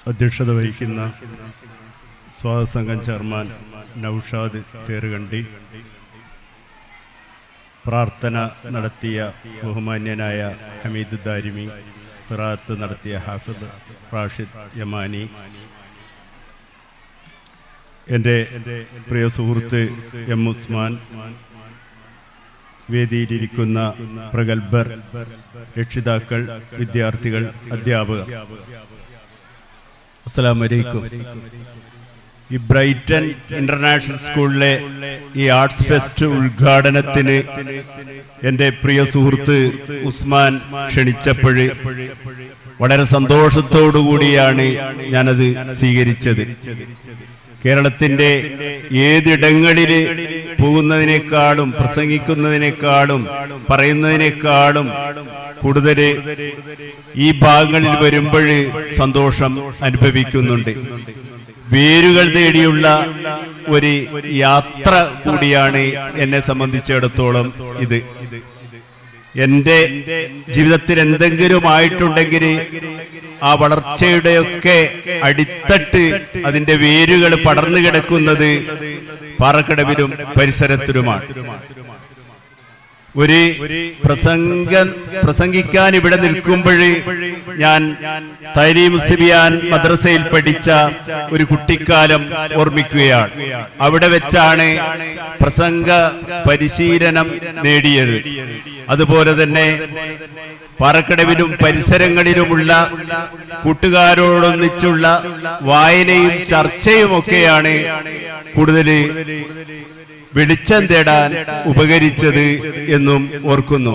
അധ്യക്ഷത വഹിക്കുന്ന സ്വാഗത സംഘം ചെയർമാൻ നൗഷാദ് തേറുകണ്ടി, പ്രാർത്ഥന നടത്തിയ ബഹുമാന്യനായ ഹമീദ് ദാരിമി, ഖിറാഅത്ത് നടത്തിയ ഹാഫിദ് റാഷിദ് യമാനി, എൻ്റെ പ്രിയ സുഹൃത്ത് എം ഉസ്മാൻ, വേദിയിലിരിക്കുന്ന പ്രഗത്ഭർ, രക്ഷിതാക്കൾ, വിദ്യാർത്ഥികൾ, അധ്യാപകർ, അസ്സലാമു അലൈക്കും. ഈ ബ്രൈറ്റൺ ഇന്റർനാഷണൽ സ്കൂളിലെ ഈ ആർട്സ് ഫെസ്റ്റ് ഉദ്ഘാടനത്തിന് എൻ്റെ പ്രിയ സുഹൃത്ത് ഉസ്മാൻ ക്ഷണിച്ചപ്പോൾ വളരെ സന്തോഷത്തോടുകൂടിയാണ് ഞാനത് സ്വീകരിച്ചത്. കേരളത്തിൻ്റെ ഏതിടങ്ങളിൽ പോകുന്നതിനേക്കാളും പ്രസംഗിക്കുന്നതിനേക്കാളും പറയുന്നതിനേക്കാളും കൂടുതൽ ഈ ഭാഗങ്ങളിൽ വരുമ്പോൾ സന്തോഷം അനുഭവിക്കുന്നുണ്ട്. വേരുകൾ തേടിയുള്ള ഒരു യാത്ര കൂടിയാണ് എന്നെ സംബന്ധിച്ചിടത്തോളം ഇത്. എൻ്റെ ജീവിതത്തിൽ എന്തെങ്കിലും ആയിട്ടുണ്ടെങ്കിൽ ആ വളർച്ചയുടെയൊക്കെ അടിത്തട്ട്, അതിൻ്റെ വേരുകൾ പടർന്നു കിടക്കുന്നത് പാറക്കടവിലും പരിസരത്തിലുമാണ്. ഒരു പ്രസംഗിക്കാൻ ഇവിടെ നിൽക്കുമ്പോൾ ഞാൻ തൈലീം സുബിയാൻ മദ്രസയിൽ പഠിച്ച ഒരു കുട്ടിക്കാലം ഓർമ്മിക്കുകയാണ്. അവിടെ വെച്ചാണ് പ്രസംഗ പരിശീലനം നേടിയത്. അതുപോലെ തന്നെ പാറക്കടവിലും പരിസരങ്ങളിലുമുള്ള കൂട്ടുകാരോടൊന്നിച്ചുള്ള വായനയും ചർച്ചയും ഒക്കെയാണ് കൂടുതൽ വെളിച്ചം തേടാൻ ഉപകരിച്ചത് എന്നും ഓർക്കുന്നു.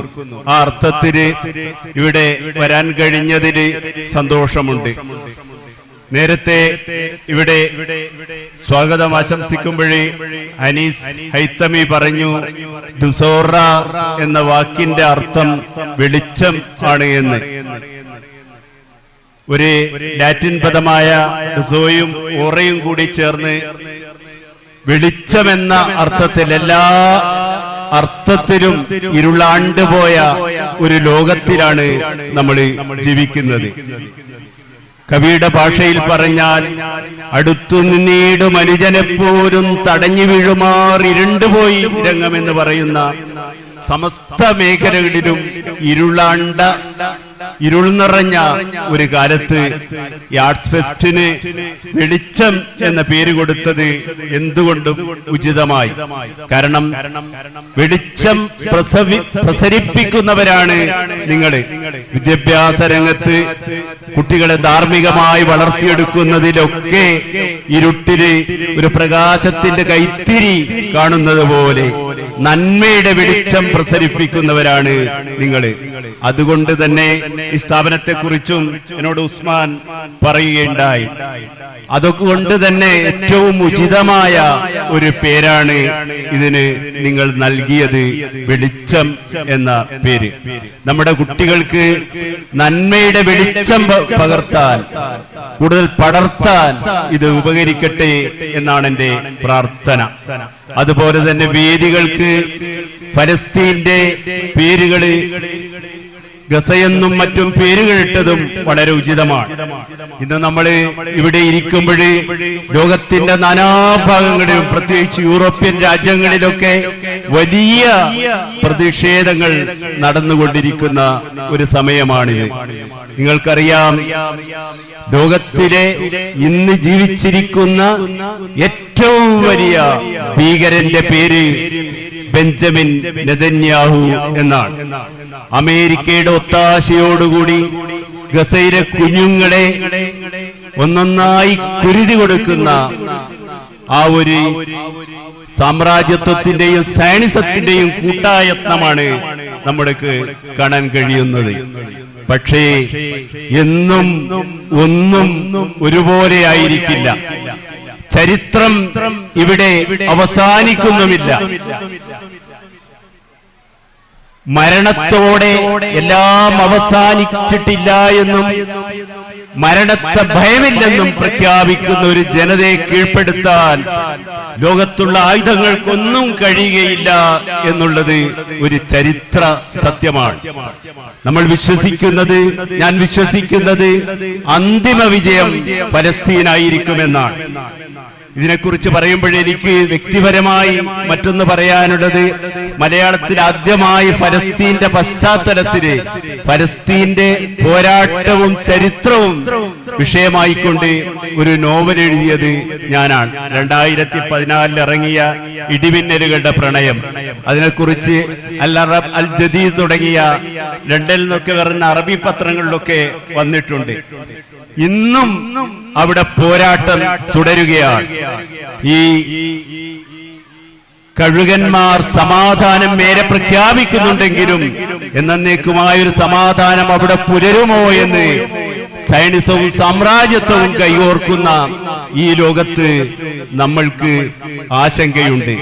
ആ അർത്ഥത്തിൽ ഇവിടെ വരാൻ കഴിഞ്ഞതിൽ സന്തോഷമുണ്ട്. നേരത്തെ ഇവിടെ സ്വാഗതം ആശംസിക്കുമ്പോഴേ അനീസ് ഹൈത്തമി പറഞ്ഞു, ദുസോറ എന്ന വാക്കിന്റെ അർത്ഥം വെളിച്ചം ആണ് എന്ന്. ഒരു ലാറ്റിൻ പദമായ ദുസോയും ഓറയും കൂടി ചേർന്ന് വെളിച്ചമെന്ന അർത്ഥത്തിൽ, എല്ലാ അർത്ഥത്തിലും ഇരുളാണ്ടുപോയ ഒരു ലോകത്തിലാണ് നമ്മൾ ജീവിക്കുന്നത്. കവിയുടെ ഭാഷയിൽ പറഞ്ഞാൽ, അടുത്തു നിന്നീട് മനുജനെപ്പോലും തടഞ്ഞു വീഴുമാറിരുണ്ടുപോയി രംഗമെന്ന് പറയുന്ന സമസ്ത മേഖലകളിലും ഇരുൾ നിറഞ്ഞ ഒരു കാലത്ത് ഈ ആർട്സ് ഫെസ്റ്റിന് വെളിച്ചം എന്ന പേര് കൊടുത്തത് എന്തുകൊണ്ടും ഉചിതമായി. കാരണം വെളിച്ചം പ്രസരിപ്പിക്കുന്നവരാണ് നിങ്ങൾ. വിദ്യാഭ്യാസ രംഗത്ത് കുട്ടികളെ ധാർമ്മികമായി വളർത്തിയെടുക്കുന്നതിലൊക്കെ ഇരുട്ടില് ഒരു പ്രകാശത്തിന്റെ കൈത്തിരി കാണുന്നത് പോലെ നന്മയുടെ വെളിച്ചം പ്രസരിപ്പിക്കുന്നവരാണ് നിങ്ങൾ. അതുകൊണ്ട് തന്നെ ഈ സ്ഥാപനത്തെ കുറിച്ചും എന്നോട് ഉസ്മാൻ പറയുകയുണ്ടായി. അതുകൊണ്ട് തന്നെ ഏറ്റവും ഉചിതമായ ഒരു പേരാണ് ഇതിന് നിങ്ങൾ നൽകിയത്, വെളിച്ചം എന്ന പേര്. നമ്മുടെ കുട്ടികൾക്ക് നന്മയുടെ വെളിച്ചം പകർത്താൻ, കൂടുതൽ പടർത്താൻ ഇത് ഉപകരിക്കട്ടെ എന്നാണ് എൻ്റെ പ്രാർത്ഥന. അതുപോലെ തന്നെ വേദികൾക്ക് ഫലസ്തീന്റെ പേരുകള്, ഗസയെന്നും മറ്റും പേരുകളിട്ടതും വളരെ ഉചിതമാണ്. ഇന്ന് നമ്മൾ ഇവിടെ ഇരിക്കുമ്പോൾ ലോകത്തിന്റെ നാനാഭാഗങ്ങളിലും, പ്രത്യേകിച്ച് യൂറോപ്യൻ രാജ്യങ്ങളിലൊക്കെ വലിയ പ്രതിഷേധങ്ങൾ നടന്നുകൊണ്ടിരിക്കുന്ന ഒരു സമയമാണിത്. നിങ്ങൾക്കറിയാം, ലോകത്തിലെ ഇന്ന് ജീവിച്ചിരിക്കുന്ന ഏറ്റവും വലിയ ഭീകരന്റെ പേര് ബെഞ്ചമിൻ നെതന്യാഹു എന്നാണ്. അമേരിക്കയുടെ ഒത്താശയോടുകൂടി ഗസയിലെ കുഞ്ഞുങ്ങളെ ഒന്നൊന്നായി കുരുതി കൊടുക്കുന്ന ആ ഒരു സാമ്രാജ്യത്വത്തിന്റെയും സൈനിസത്തിന്റെയും കൂട്ടായത്നമാണ് നമ്മൾക്ക് കാണാൻ കഴിയുന്നത്. പക്ഷേ എന്നും ഒന്നും ഒരുപോലെ ആയിരിക്കില്ല. ചരിത്രം ഇവിടെ അവസാനിക്കുന്നുമില്ല. മരണത്തോടെ എല്ലാം അവസാനിച്ചിട്ടില്ല എന്നും മരണത്തെ ഭയമില്ലെന്നും പ്രഖ്യാപിക്കുന്ന ഒരു ജനതയെ കീഴ്പ്പെടുത്താൻ ലോകത്തുള്ള ആയുധങ്ങൾക്കൊന്നും കഴിയുകയില്ല എന്നുള്ളത് ഒരു ചരിത്ര സത്യമാണ്. നമ്മൾ വിശ്വസിക്കുന്നത്, ഞാൻ വിശ്വസിക്കുന്നത് അന്തിമ വിജയം ഫലസ്തീനായിരിക്കുമെന്നാണ്. ഇതിനെക്കുറിച്ച് പറയുമ്പോഴെനിക്ക് വ്യക്തിപരമായി മറ്റൊന്ന് പറയാനുള്ളത്, മലയാളത്തിൽ ആദ്യമായി ഫലസ്തീന്റെ പശ്ചാത്തലത്തില് ഫലസ്തീന്റെ പോരാട്ടവും ചരിത്രവും വിഷയമായിക്കൊണ്ട് ഒരു നോവൽ എഴുതിയത് ഞാനാണ്. 2014 ഇറങ്ങിയ ഇടിമിന്നലുകളുടെ പ്രണയം. അതിനെക്കുറിച്ച് അൽ ജദീദ് തുടങ്ങിയ ലണ്ടനിൽ നിന്നൊക്കെ വരുന്ന അറബി പത്രങ്ങളിലൊക്കെ വന്നിട്ടുണ്ട്. ഇന്നും അവിടെ പോരാട്ടം തുടരുകയാണ്. ഈ കഴുകന്മാർ സമാധാനം മേരെ പ്രഖ്യാപിക്കുന്നുണ്ടെങ്കിലും എന്നേക്കുമായൊരു സമാധാനം അവിടെ പുലരുമോ എന്ന് സൈനിസവും സാമ്രാജ്യത്വവും കൈകോർക്കുന്ന ഈ ലോകത്ത് നമ്മൾക്ക് ആശങ്കയുണ്ട്.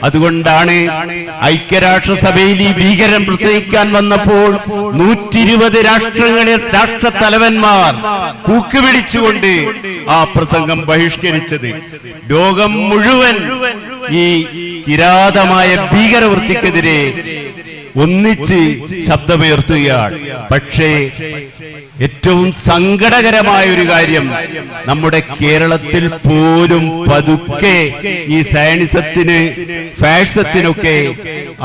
അതുകൊണ്ടാണ് ഐക്യരാഷ്ട്രസഭയിൽ ഈ ഭീകരൻ പ്രസംഗിക്കാൻ വന്നപ്പോൾ 120 രാഷ്ട്രത്തലവന്മാർ കൂക്കുവിളിച്ചുകൊണ്ട് ആ പ്രസംഗം ബഹിഷ്കരിച്ചത്. ലോകം മുഴുവൻ ഈ കിരാതമായ ഭീകരവൃത്തിക്കെതിരെ ഒന്നിച്ച് ശബ്ദമുയർത്തുകയാണ്. പക്ഷേ ഏറ്റവും സങ്കടകരമായ ഒരു കാര്യം, നമ്മുടെ കേരളത്തിൽ പോലും പതുക്കെ ഈ സയനിസത്തിന്, ഫാഷിസത്തിനൊക്കെ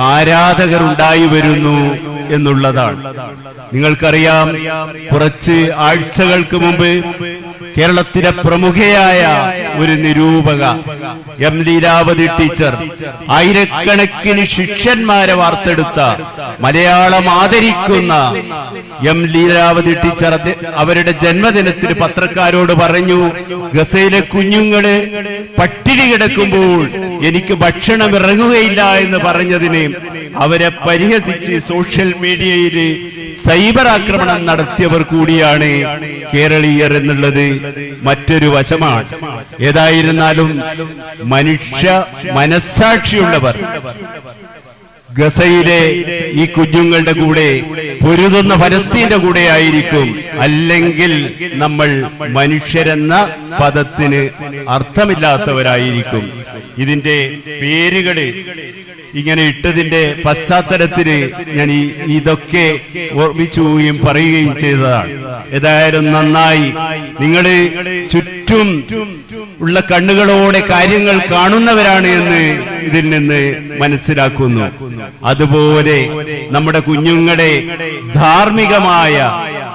ആരാധകർ ഉണ്ടായി വരുന്നു എന്നുള്ളതാണ്. നിങ്ങൾക്കറിയാം, കുറച്ച് ആഴ്ചകൾക്ക് മുമ്പ് കേരളത്തിലെ പ്രമുഖയായ ഒരു നിരൂപക എം ലീലാവതി ടീച്ചർ ആയിരക്കണക്കിന് ശിഷ്യന്മാരെ വാർത്തെടുത്ത, മലയാളം ആദരിക്കുന്ന എം ലീലാവതി ടീച്ചർ അവരുടെ ജന്മദിനത്തിന് പത്രക്കാരോട് പറഞ്ഞു, ഗസയിലെ കുഞ്ഞുങ്ങള് പട്ടിണി കിടക്കുമ്പോൾ എനിക്ക് ഭക്ഷണം ഇറങ്ങുകയില്ല എന്ന് പറഞ്ഞതിന് അവരെ പരിഹസിച്ച് സോഷ്യൽ മീഡിയയിൽ സൈബർ ആക്രമണം നടത്തിയവർ കൂടിയാണ് കേരളീയർ എന്നുള്ളത് മറ്റൊരു വശമാണ്. ഏതായിരുന്നാലും മനുഷ്യ മനസ്സാക്ഷിയുള്ളവർ ഗസയിലെ ഈ കുഞ്ഞുങ്ങളുടെ കൂടെ പൊരുതുന്ന ഫലസ്തീന്റെ കൂടെ ആയിരിക്കും. അല്ലെങ്കിൽ നമ്മൾ മനുഷ്യരെന്ന പദത്തിന് അർത്ഥമില്ലാത്തവരായിരിക്കും. ഇതിന്റെ പേരുകള് ഇങ്ങനെ ഇട്ടതിന്റെ പശ്ചാത്തലത്തില് ഞാൻ ഇതൊക്കെ ഓർമ്മിച്ചുകയും പറയുകയും ചെയ്തതാണ്. ഏതായാലും നന്നായി, നിങ്ങള് ചുറ്റും ഉള്ള കണ്ണുകളോടെ കാര്യങ്ങൾ കാണുന്നവരാണ് എന്ന് ഇതിൽ നിന്ന് മനസ്സിലാക്കുന്നു. അതുപോലെ നമ്മുടെ കുഞ്ഞുങ്ങളെ ധാർമ്മികമായ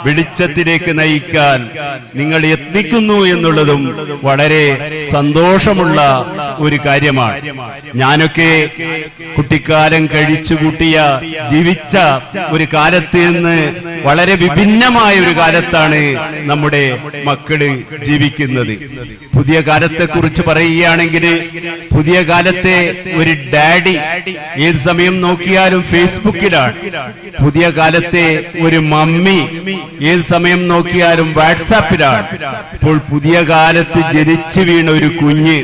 വെളിച്ചത്തിലേക്ക് നയിക്കാൻ നിങ്ങൾ യത്നിക്കുന്നു എന്നുള്ളതും വളരെ സന്തോഷമുള്ള ഒരു കാര്യമാണ്. ഞാനൊക്കെ കുട്ടിക്കാലം കഴിച്ചുകൂട്ടിയ, ജീവിച്ച ഒരു കാലത്ത് നിന്ന് വളരെ വിഭിന്നമായ ഒരു കാലത്താണ് നമ്മുടെ മക്കള് ജീവിക്കുന്നത്. പുതിയ കാലത്തെ കുറിച്ച് പറയുകയാണെങ്കിൽ, പുതിയ കാലത്തെ ഒരു ഡാഡി ഏത് സമയം നോക്കിയാലും ഫേസ്ബുക്കിലാണ്. പുതിയ കാലത്തെ ഒരു മമ്മി ഏത് സമയം നോക്കിയാലും വാട്സാപ്പിലാണ്. ഇപ്പോൾ പുതിയ കാലത്ത് ജനിച്ചു വീണ ഒരു കുഞ്ഞ്,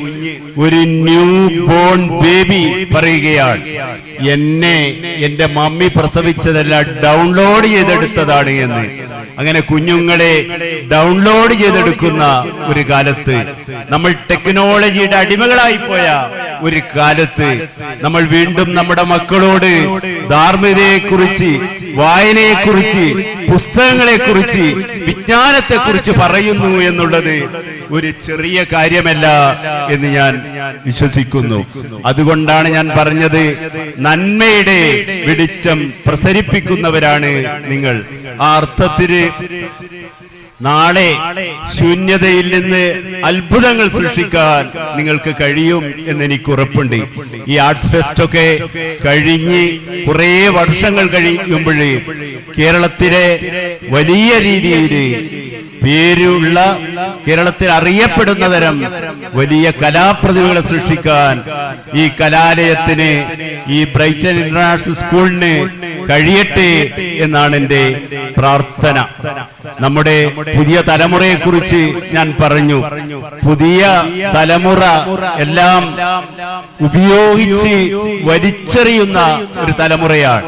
ഒരു ന്യൂ ബോൺ ബേബി പറയുകയാണ്, എന്റെ മമ്മി പ്രസവിച്ചതല്ല, ഡൗൺലോഡ് ചെയ്തെടുത്തതാണ് എന്ന്. അങ്ങനെ കുഞ്ഞുങ്ങളെ ഡൗൺലോഡ് ചെയ്തെടുക്കുന്ന ഒരു കാലത്ത്, നമ്മൾ ടെക്നോളജിയുടെ അടിമകളായി പോയ ഒരു കാലത്ത് നമ്മൾ വീണ്ടും നമ്മുടെ മക്കളോട് ധാർമ്മികതയെക്കുറിച്ച്, വായനയെക്കുറിച്ച്, പുസ്തകങ്ങളെക്കുറിച്ച്, വിജ്ഞാനത്തെക്കുറിച്ച് പറയുന്നു എന്നുള്ളത് ഒരു ചെറിയ കാര്യമല്ല എന്ന് ഞാൻ വിശ്വസിക്കുന്നു. അതുകൊണ്ടാണ് ഞാൻ പറഞ്ഞത്, നന്മയുടെ വെളിച്ചം പ്രസരിപ്പിക്കുന്നവരാണ് നിങ്ങൾ. ആ അർത്ഥത്തിന് നാളെ ശൂന്യതയിൽ നിന്ന് അത്ഭുതങ്ങൾ സൃഷ്ടിക്കാൻ നിങ്ങൾക്ക് കഴിയും എന്നെനിക്ക് ഉറപ്പുണ്ട്. ഈ ആർട്സ് ഫെസ്റ്റ് ഒക്കെ കഴിഞ്ഞ് കുറെ വർഷങ്ങൾ കഴിയുമ്പോഴേ കേരളത്തിലെ വലിയ രീതിയിൽ പേരുള്ള, കേരളത്തിൽ അറിയപ്പെടുന്ന തരം വലിയ കലാപ്രതിഭകളെ സൃഷ്ടിക്കാൻ ഈ കലാലയത്തിന്, ഈ ബ്രൈറ്റൺ ഇന്റർനാഷണൽ സ്കൂളിന് കഴിയട്ടെ എന്നാണ് എൻ്റെ പ്രാർത്ഥന. നമ്മുടെ പുതിയ തലമുറയെ കുറിച്ച് ഞാൻ പറഞ്ഞു. പുതിയ തലമുറ എല്ലാം ഉപയോഗിച്ച് വലിച്ചെറിയുന്ന ഒരു തലമുറയാണ്.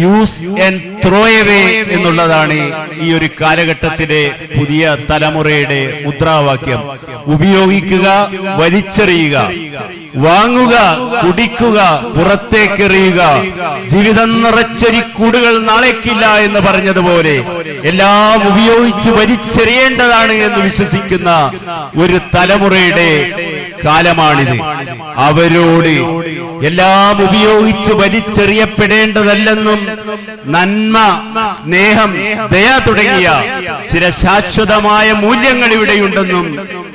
യൂസ് ആൻഡ് ത്രോ എവേ എന്നുള്ളതാണ് ഈ ഒരു കാലഘട്ടത്തിലെ പുതിയ തലമുറയുടെ മുദ്രാവാക്യം. ഉപയോഗിക്കുക, വലിച്ചെറിയുക, വാങ്ങുക, കുടിക്കുക, പുറത്തേക്കെറിയുക. ജീവിതം നിറച്ചൊരി കൂടുകൾ നാളേക്കില്ല എന്ന് പറഞ്ഞതുപോലെ എല്ലാം ഉപയോഗിച്ച് വലിച്ചെറിയേണ്ടതാണ് എന്ന് വിശ്വസിക്കുന്ന ഒരു തലമുറയുടെ കാലമാണിത്. അവരോട് എല്ലാം ഉപയോഗിച്ച് വലിച്ചെറിയപ്പെടേണ്ടതല്ലെന്നും നന്മ, സ്നേഹം, ദയ തുടങ്ങിയ ചില ശാശ്വതമായ മൂല്യങ്ങൾ ഇവിടെയുണ്ടെന്നും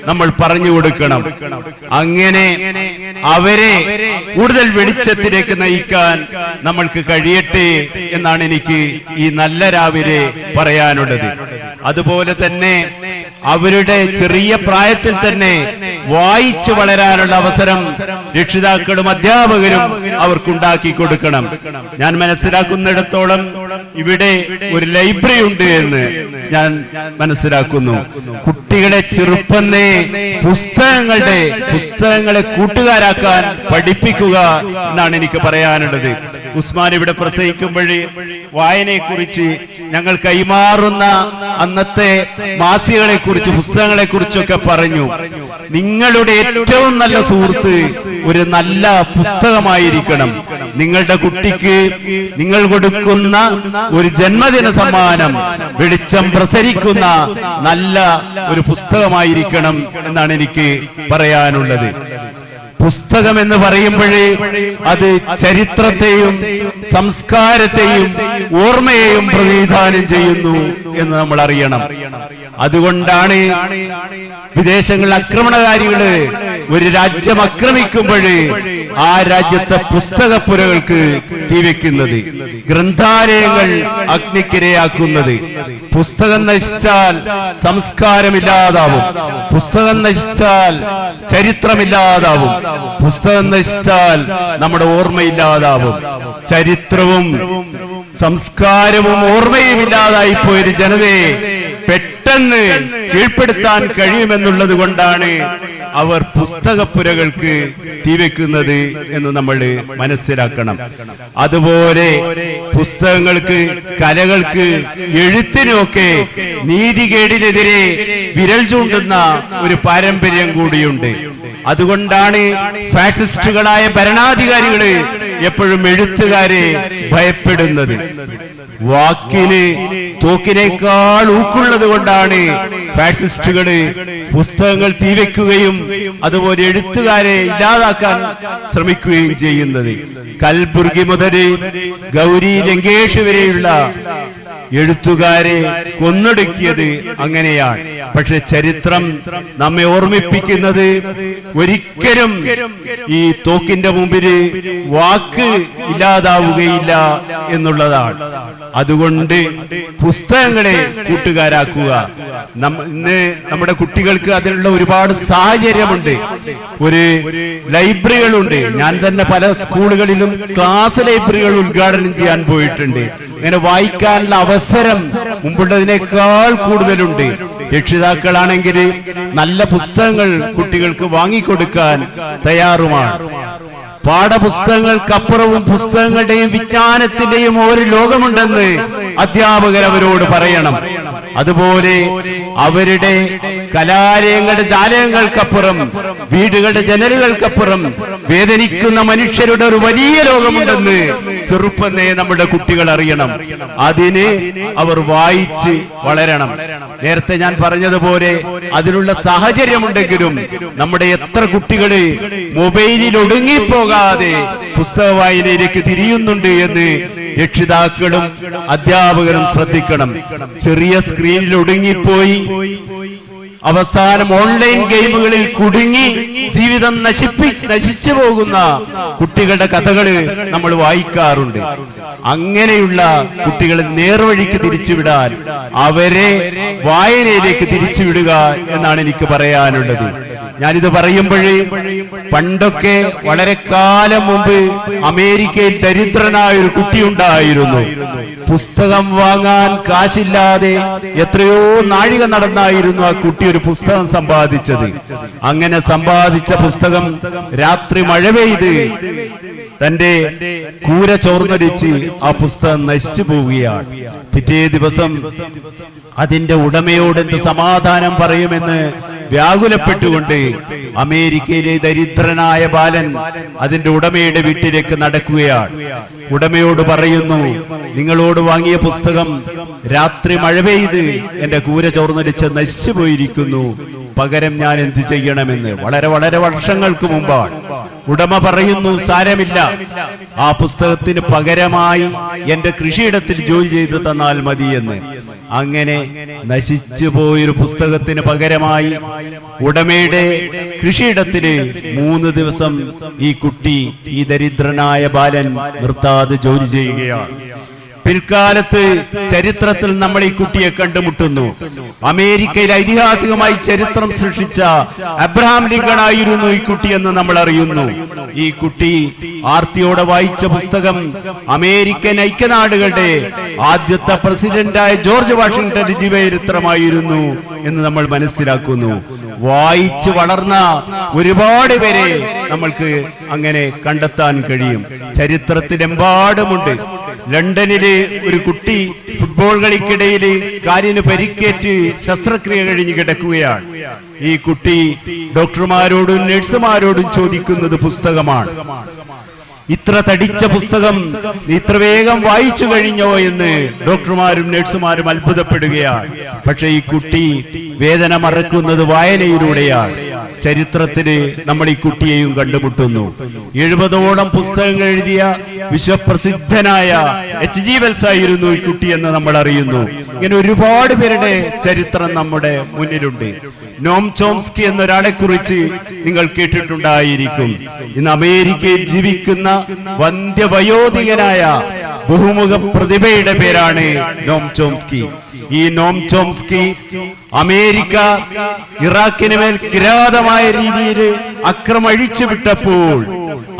നമ്മൾ പറഞ്ഞു കൊടുക്കണം. അങ്ങനെ അവരെ കൂടുതൽ വെളിച്ചത്തിലേക്ക് നയിക്കാൻ നമ്മൾക്ക് കഴിയട്ടെ എന്നാണ് എനിക്ക് ഈ നല്ല രാവിലെ പറയാനുള്ളത്. അതുപോലെ തന്നെ അവരുടെ ചെറിയ പ്രായത്തിൽ തന്നെ വായിച്ചു വളരാനുള്ള അവസരം രക്ഷിതാക്കളും അധ്യാപകരും അവർക്കുണ്ടാക്കി കൊടുക്കണം. ഞാൻ മനസ്സിലാക്കുന്നിടത്തോളം ഇവിടെ ഒരു ലൈബ്രറി ഉണ്ട് എന്ന് ഞാൻ മനസ്സിലാക്കുന്നു. കുട്ടികളെ ചെറുപ്പന്നേ പുസ്തകങ്ങളെ കൂട്ടുകാരാക്കാൻ പഠിപ്പിക്കുക എന്നാണ് എനിക്ക് പറയാനുള്ളത്. ഉസ്മാൻ ഇവിടെ പ്രസംഗിക്കുമ്പോഴേ വായനയെ കുറിച്ച്, ഞങ്ങൾ കൈമാറുന്ന അന്നത്തെ മാസികകളെ കുറിച്ച്, പുസ്തകങ്ങളെ കുറിച്ചൊക്കെ പറഞ്ഞു. നിങ്ങളുടെ ഏറ്റവും നല്ല സുഹൃത്ത് ഒരു നല്ല പുസ്തകമായിരിക്കണം. നിങ്ങളുടെ കുട്ടിക്ക് നിങ്ങൾ കൊടുക്കുന്ന ഒരു ജന്മദിന സമ്മാനം വെളിച്ചം പ്രസരിക്കുന്ന നല്ല ഒരു പുസ്തകമായിരിക്കണം എന്നാണ് എനിക്ക് പറയാനുള്ളത്. പുസ്തകം എന്ന് പറയുമ്പോഴേ അത് ചരിത്രത്തെയും സംസ്കാരത്തെയും ഓർമ്മയെയും പ്രതിനിധാനം ചെയ്യുന്നു എന്ന് നമ്മൾ അറിയണം. അതുകൊണ്ടാണ് വിദേശങ്ങളിൽ ആക്രമണകാരികള് ഒരു രാജ്യം ആക്രമിക്കുമ്പോൾ ആ രാജ്യത്തെ പുസ്തകപ്പുരകൾക്ക് തീവെക്കുന്നത്, ഗ്രന്ഥാലയങ്ങൾ അഗ്നിക്കിരയാക്കുന്നത്. പുസ്തകം നശിച്ചാൽ സംസ്കാരമില്ലാതാവും, പുസ്തകം നശിച്ചാൽ ചരിത്രമില്ലാതാവും, പുസ്തകം നശിച്ചാൽ നമ്മുടെ ഓർമ്മയില്ലാതാവും. ചരിത്രവും സംസ്കാരവും ഓർമ്മയും ഇല്ലാതായി പോയൊരു ജനതയെ പെട്ടെന്ന് കീഴ്പ്പെടുത്താൻ കഴിയുമെന്നുള്ളത് കൊണ്ടാണ് അവർ പുസ്തകപ്പുരകൾക്ക് തീവെക്കുന്നത് എന്ന് നമ്മൾ മനസ്സിലാക്കണം. അതുപോലെ പുസ്തകങ്ങൾക്ക്, കലകൾക്ക്, എഴുത്തിനുമൊക്കെ നീതികേടിനെതിരെ വിരൽ ചൂണ്ടുന്ന ഒരു പാരമ്പര്യം കൂടിയുണ്ട്. അതുകൊണ്ടാണ് ഫാഷിസ്റ്റുകളായ ഭരണാധികാരികള് എപ്പോഴും എഴുത്തുകാരെ ഭയപ്പെടുന്നത്. വാക്കിന് തോക്കിനേക്കാൾ ഊക്കുള്ളത് കൊണ്ടാണ് ഫാഷിസ്റ്റുകള് പുസ്തകങ്ങൾ തീവെക്കുകയും അതുപോലെ എഴുത്തുകാരെ ഇല്ലാതാക്കാൻ ശ്രമിക്കുകയും ചെയ്യുന്നത്. കൽബുർഗി മുതൽ ഗൗരി ലങ്കേഷ് വരെയുള്ള എഴുത്തുകാരെ കൊന്നൊടുക്കിയത് അങ്ങനെയാണ്. പക്ഷെ ചരിത്രം നമ്മെ ഓർമ്മിപ്പിക്കുന്നത് ഒരിക്കലും ഈ തോക്കിന്റെ മുമ്പിൽ വാക്ക് ഇല്ലാതാവുകയില്ല എന്നുള്ളതാണ്. അതുകൊണ്ട് പുസ്തകങ്ങളെ കൂട്ടുകാരാക്കുക. ഇന്ന് നമ്മുടെ കുട്ടികൾക്ക് അതിനുള്ള ഒരുപാട് സാഹചര്യമുണ്ട്. ഒരു ലൈബ്രറികളുണ്ട്. ഞാൻ തന്നെ പല സ്കൂളുകളിലും ക്ലാസ് ലൈബ്രറികൾ ഉദ്ഘാടനം ചെയ്യാൻ പോയിട്ടുണ്ട്. ഇങ്ങനെ വായിക്കാനുള്ള അവസരം മുമ്പുള്ളതിനേക്കാൾ കൂടുതലുണ്ട്. രക്ഷിതാക്കളാണെങ്കിൽ നല്ല പുസ്തകങ്ങൾ കുട്ടികൾക്ക് വാങ്ങിക്കൊടുക്കാൻ തയ്യാറുമാണ്. പാഠപുസ്തകങ്ങൾക്കപ്പുറവും പുസ്തകങ്ങളുടെയും വിജ്ഞാനത്തിന്റെയും ഒരു ലോകമുണ്ടെന്ന് അധ്യാപകർ അവരോട് പറയണം. അതുപോലെ അവരുടെ കലാലയങ്ങളുടെ ജാലകങ്ങൾക്കപ്പുറം, വീടുകളുടെ ജനലുകൾക്കപ്പുറം വേദനിക്കുന്ന മനുഷ്യരുടെ ഒരു വലിയ ലോകമുണ്ടെന്ന് ചെറുപ്പന്നേ നമ്മുടെ കുട്ടികൾ അറിയണം. അതിന് അവർ വായിച്ച് വളരണം. നേരത്തെ ഞാൻ പറഞ്ഞതുപോലെ അതിനുള്ള സാഹചര്യമുണ്ടെങ്കിലും നമ്മുടെ എത്ര കുട്ടികള് മൊബൈലിൽ ഒടുങ്ങിപ്പോകാതെ പുസ്തക വായനയിലേക്ക് തിരിയുന്നുണ്ട് എന്ന് രക്ഷിതാക്കളും അധ്യാപകരും ശ്രദ്ധിക്കണം. ചെറിയ സ്ക്രീനിൽ ഒടുങ്ങിപ്പോയി അവസാനം ഓൺലൈൻ ഗെയിമുകളിൽ കുടുങ്ങി ജീവിതം നശിച്ചു പോകുന്ന കുട്ടികളുടെ കഥകള് നമ്മൾ വായിക്കാറുണ്ട്. അങ്ങനെയുള്ള കുട്ടികളെ നേർവഴിക്ക് തിരിച്ചുവിടാൻ, അവരെ വായനയിലേക്ക് തിരിച്ചുവിടുക എന്നാണ് എനിക്ക് പറയാനുള്ളത്. ഞാനിത് പറയുമ്പോഴേ പണ്ടൊക്കെ വളരെ കാലം മുമ്പ് അമേരിക്കയിൽ ദരിദ്രനായ ഒരു കുട്ടിയുണ്ടായിരുന്നു. പുസ്തകം വാങ്ങാൻ കാശില്ലാതെ എത്രയോ നാഴിക നടന്നായിരുന്നു ആ കുട്ടി ഒരു പുസ്തകം സമ്പാദിച്ചത്. അങ്ങനെ സമ്പാദിച്ച പുസ്തകം രാത്രി മഴ പെയ്ത് തന്റെ കൂര ചോർന്നടിച്ച് ആ പുസ്തകം നശിച്ചു പോവുകയാണ്. പിറ്റേ ദിവസം അതിന്റെ ഉടമയോട് എന്ത് സമാധാനം പറയുമെന്ന് വ്യാകുലപ്പെട്ടുകൊണ്ട് അമേരിക്കയിലെ ദരിദ്രനായ ബാലൻ അതിന്റെ ഉടമയുടെ വീട്ടിലേക്ക് നടക്കുകയാണ്. ഉടമയോട് പറയുന്നു, നിങ്ങളോട് വാങ്ങിയ പുസ്തകം രാത്രി മഴ പെയ്ത് എന്റെ കൂര ചോർന്നടിച്ച് നശിച്ചു പോയിരിക്കുന്നു, പകരം ഞാൻ എന്ത് ചെയ്യണമെന്ന്. വളരെ വളരെ വർഷങ്ങൾക്ക് മുമ്പാണ്. ഉടമ പറയുന്നു, സാരമില്ല, ആ പുസ്തകത്തിന് പകരമായി എന്റെ കൃഷിയിടത്തിൽ ജോലി ചെയ്തു തന്നാൽ മതിയെന്ന്. അങ്ങനെ നശിച്ചു പോയൊരു പുസ്തകത്തിന് പകരമായി ഉടമയുടെ കൃഷിയിടത്തിന് 3 ദിവസം ഈ കുട്ടി, ഈ ദരിദ്രനായ ബാലൻ നിർത്താതെ ജോലി ചെയ്യുകയാണ്. പിൽക്കാലത്ത് ചരിത്രത്തിൽ നമ്മൾ ഈ കുട്ടിയെ കണ്ടുമുട്ടുന്നു. അമേരിക്കയിൽ ഐതിഹാസികമായി ചരിത്രം സൃഷ്ടിച്ച അബ്രഹാം ലിങ്കൺ ആയിരുന്നു ഈ കുട്ടി എന്ന് നമ്മൾ അറിയുന്നു. ഈ കുട്ടി ആർത്തിയോടെ വായിച്ച പുസ്തകം അമേരിക്കൻ ഐക്യനാടുകളുടെ ആദ്യത്തെ പ്രസിഡന്റായ ജോർജ് വാഷിംഗ്ടന്റെ ജീവചരിത്രമായിരുന്നു എന്ന് നമ്മൾ മനസ്സിലാക്കുന്നു. വായിച്ചു വളർന്ന ഒരുപാട് പേരെ നമ്മൾക്ക് അങ്ങനെ കണ്ടെത്താൻ കഴിയും. ചരിത്രത്തിലെമ്പാടുമുണ്ട്. ലണ്ടനിലെ ഒരു കുട്ടി ഫുട്ബോൾ കളിക്കിടയിൽ കാലിന് പരിക്കേറ്റ് ശസ്ത്രക്രിയ കഴിഞ്ഞ് കിടക്കുകയാണ്. ഈ കുട്ടി ഡോക്ടർമാരോടും നഴ്സുമാരോടും ചോദിക്കുന്നത് പുസ്തകമാണ്. ഇത്ര തടിച്ച പുസ്തകം ഇത്ര വേഗം വായിച്ചു കഴിഞ്ഞോ എന്ന് ഡോക്ടർമാരും നഴ്സുമാരും അത്ഭുതപ്പെടുകയാണ്. പക്ഷെ ഈ കുട്ടി വേദന മറക്കുന്നത് വായനയിലൂടെയാണ്. ചരിത്രത്തിന് നമ്മൾ ഈ കുട്ടിയെയും കണ്ടുമുട്ടുന്നു. 70ഓളം പുസ്തകങ്ങൾ എഴുതിയ വിശ്വപ്രസിദ്ധനായ H.G. വെൽസ് ആയിരുന്നു ഈ കുട്ടി എന്ന് നമ്മൾ അറിയുന്നു. ഇങ്ങനെ ഒരുപാട് പേരുടെ ചരിത്രം നമ്മുടെ മുന്നിലുണ്ട്. നോം ചോംസ്കി എന്നൊരാളെ കുറിച്ച് നിങ്ങൾ കേട്ടിട്ടുണ്ടായിരിക്കും. ഇന്ന് അമേരിക്കയിൽ ജീവിക്കുന്ന വന്ധ്യവയോധികനായ ബഹുമുഖ പ്രതിഭയുടെ പേരാണ് നോം ചോംസ്കി. ഈ നോം ചോംസ്കി അമേരിക്ക ഇറാഖിന് മേൽ കിരാതമായ രീതിയിൽ അക്രമഴിച്ചു വിട്ടപ്പോൾ,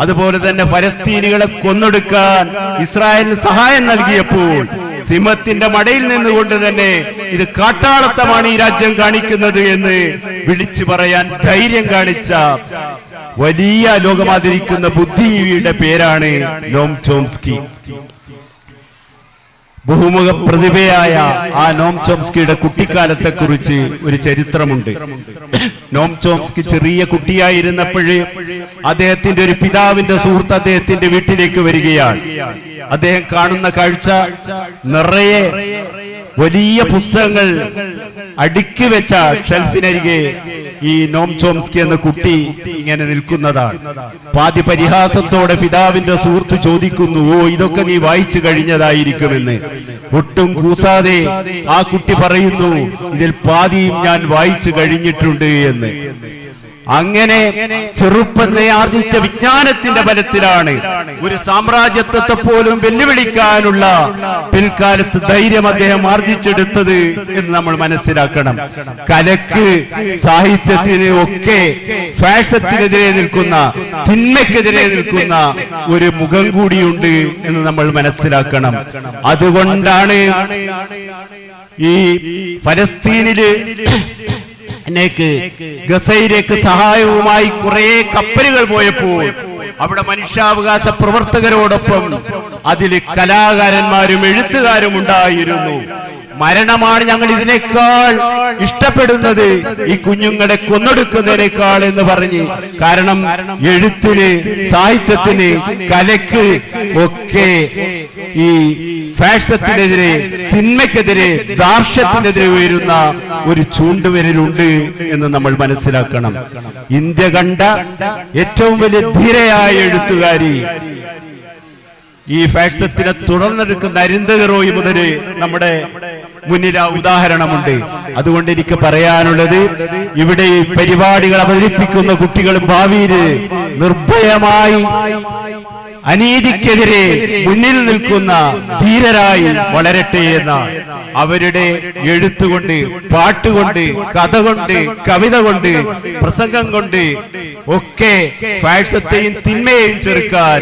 അതുപോലെ തന്നെ ഫലസ്തീനികളെ കൊന്നൊടുക്കാൻ ഇസ്രായേലിന് സഹായം നൽകിയപ്പോൾ സിംഹത്തിന്റെ മടയിൽ നിന്നുകൊണ്ട് തന്നെ ഇത് കാട്ടാളത്തമാണ് ഈ രാജ്യം കാണിക്കുന്നത് എന്ന് വിളിച്ചു പറയാൻ ധൈര്യം കാണിച്ച വലിയ ലോകമാതിരിക്കുന്ന ബുദ്ധിജീവിയുടെ പേരാണ് നോം ചോംസ്കി. ബഹുമുഖ പ്രതിഭയായ ആ നോം ചോംസ്കിയുടെ കുട്ടിക്കാലത്തെ കുറിച്ച് ഒരു ചരിത്രമുണ്ട്. നോം ചോംസ്കി ചെറിയ കുട്ടിയായിരുന്നപ്പോഴേ അദ്ദേഹത്തിന്റെ ഒരു പിതാവിന്റെ സുഹൃത്ത് അദ്ദേഹത്തിന്റെ വീട്ടിലേക്ക് വരികയാണ്. അദ്ദേഹം കാണുന്ന കാഴ്ച നിറയെ വലിയ പുസ്തകങ്ങൾ അടുക്കി വെച്ച ഷെൽഫിനരികെ ഈ നോം ചോംസ്കി എന്ന കുട്ടി ഇങ്ങനെ നിൽക്കുന്നതാണ്. പാതി പരിഹാസത്തോടെ പിതാവിന്റെ സുഹൃത്ത് ചോദിക്കുന്നു, ഓ ഇതൊക്കെ നീ വായിച്ചു കഴിഞ്ഞതായിരിക്കുമെന്ന്. ഒട്ടും കൂസാതെ ആ കുട്ടി പറയുന്നു, ഇതിൽ പാതിയും ഞാൻ വായിച്ചു കഴിഞ്ഞിട്ടുണ്ട് എന്ന്. അങ്ങനെ ചെറുപ്പത്തെ ആർജിച്ച വിജ്ഞാനത്തിന്റെ ബലത്തിലാണ് ഒരു സാമ്രാജ്യത്വത്തെ പോലും വെല്ലുവിളിക്കാനുള്ള പിൽക്കാലത്ത് ധൈര്യം അദ്ദേഹം ആർജിച്ചെടുത്തത് എന്ന് നമ്മൾ മനസ്സിലാക്കണം. കലക്ക്, സാഹിത്യത്തിന് ഒക്കെ ഫാഷത്തിനെതിരെ നിൽക്കുന്ന, തിന്മയ്ക്കെതിരെ നിൽക്കുന്ന ഒരു മുഖം കൂടിയുണ്ട് എന്ന് നമ്മൾ മനസ്സിലാക്കണം. അതുകൊണ്ടാണ് ഈ ഫലസ്തീനില് ഗസയിലേക്ക് സഹായവുമായി കുറെ കപ്പലുകൾ പോയപ്പോൾ അവിടെ മനുഷ്യാവകാശ പ്രവർത്തകരോടൊപ്പം അതിൽ കലാകാരന്മാരും എഴുത്തുകാരും ഉണ്ടായിരുന്നു. മരണമാണ് ഞങ്ങൾ ഇതിനേക്കാൾ ഇഷ്ടപ്പെടുന്നത് ഈ കുഞ്ഞുങ്ങളെ കൊന്നൊടുക്കുന്നതിനേക്കാൾ എന്ന് പറഞ്ഞ്. കാരണം എഴുത്തിന്, സാഹിത്യത്തിന്, കലയ്ക്ക് ഒക്കെ ഈ ഫാഷത്തിനെതിരെ, തിന്മയ്ക്കെതിരെ, ദാർഷ്ട്യത്തിനെതിരെ ഉയരുന്ന ഒരു ചൂണ്ടുവിരലുണ്ട് എന്ന് നമ്മൾ മനസ്സിലാക്കണം. ഇന്ത്യ കണ്ട ഏറ്റവും വലിയ ധീരയായ എഴുത്തുകാരി, ഈ ഫാഷത്തിനെ തുടർന്നെടുക്കുന്ന അരുന്ധതി റോയ് മുതൽ നമ്മുടെ മുന്നിൽ ഉദാഹരണമുണ്ട്. അതുകൊണ്ട് എനിക്ക് പറയാനുള്ളത്, ഇവിടെ പരിപാടികൾ അവതരിപ്പിക്കുന്ന കുട്ടികൾ ഭാവിയിൽ നിർഭയമായി അനീതിക്കെതിരെ മുന്നിൽ നിൽക്കുന്ന ധീരരായി വളരട്ടെ എന്ന അവരുടെ എഴുത്തുകൊണ്ട്, പാട്ടുകൊണ്ട്, കഥ കൊണ്ട്, കവിത കൊണ്ട്, പ്രസംഗം കൊണ്ട് ഒക്കെ ഫാഷിസത്തെയും തിന്മയെയും ചെറുക്കാൻ,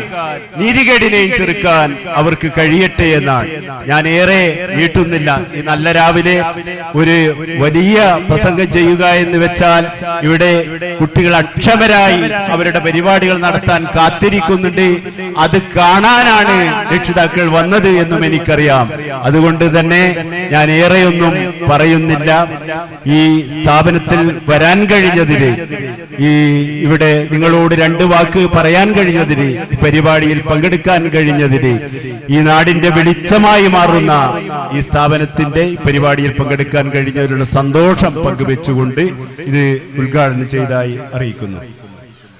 നീതികേടിനെയും ചെറുക്കാൻ അവർക്ക് കഴിയട്ടെ എന്നാണ്. ഞാൻ ഏറെ നീട്ടുന്നില്ല. ഈ നല്ല രാവിലെ ഒരു വലിയ പ്രസംഗം ചെയ്യുക എന്ന് വെച്ചാൽ ഇവിടെ കുട്ടികൾ അക്ഷമരായി അവരുടെ പരിപാടികൾ നടത്താൻ കാത്തിരിക്കുന്നുണ്ട്. അത് കാണാനാണ് രക്ഷിതാക്കൾ വന്നത് എന്നും എനിക്കറിയാം. അതുകൊണ്ട് തന്നെ ഞാൻ ഏറെയൊന്നും പറയുന്നില്ല. ഈ സ്ഥാപനത്തിൽ വരാൻ കഴിഞ്ഞതിന്, ഇവിടെ നിങ്ങളോട് 2 വാക്ക് പറയാൻ കഴിഞ്ഞതിന്, പരിപാടിയിൽ പങ്കെടുക്കാൻ കഴിഞ്ഞതിന്, ഈ നാടിന്റെ വെളിച്ചമായി മാറുന്ന ഈ സ്ഥാപനത്തിന്റെ പരിപാടിയിൽ പങ്കെടുക്കാൻ കഴിഞ്ഞതിലുള്ള സന്തോഷം പങ്കുവെച്ചുകൊണ്ട് ഇത് ഉദ്ഘാടനം ചെയ്തതായി അറിയിക്കുന്നു.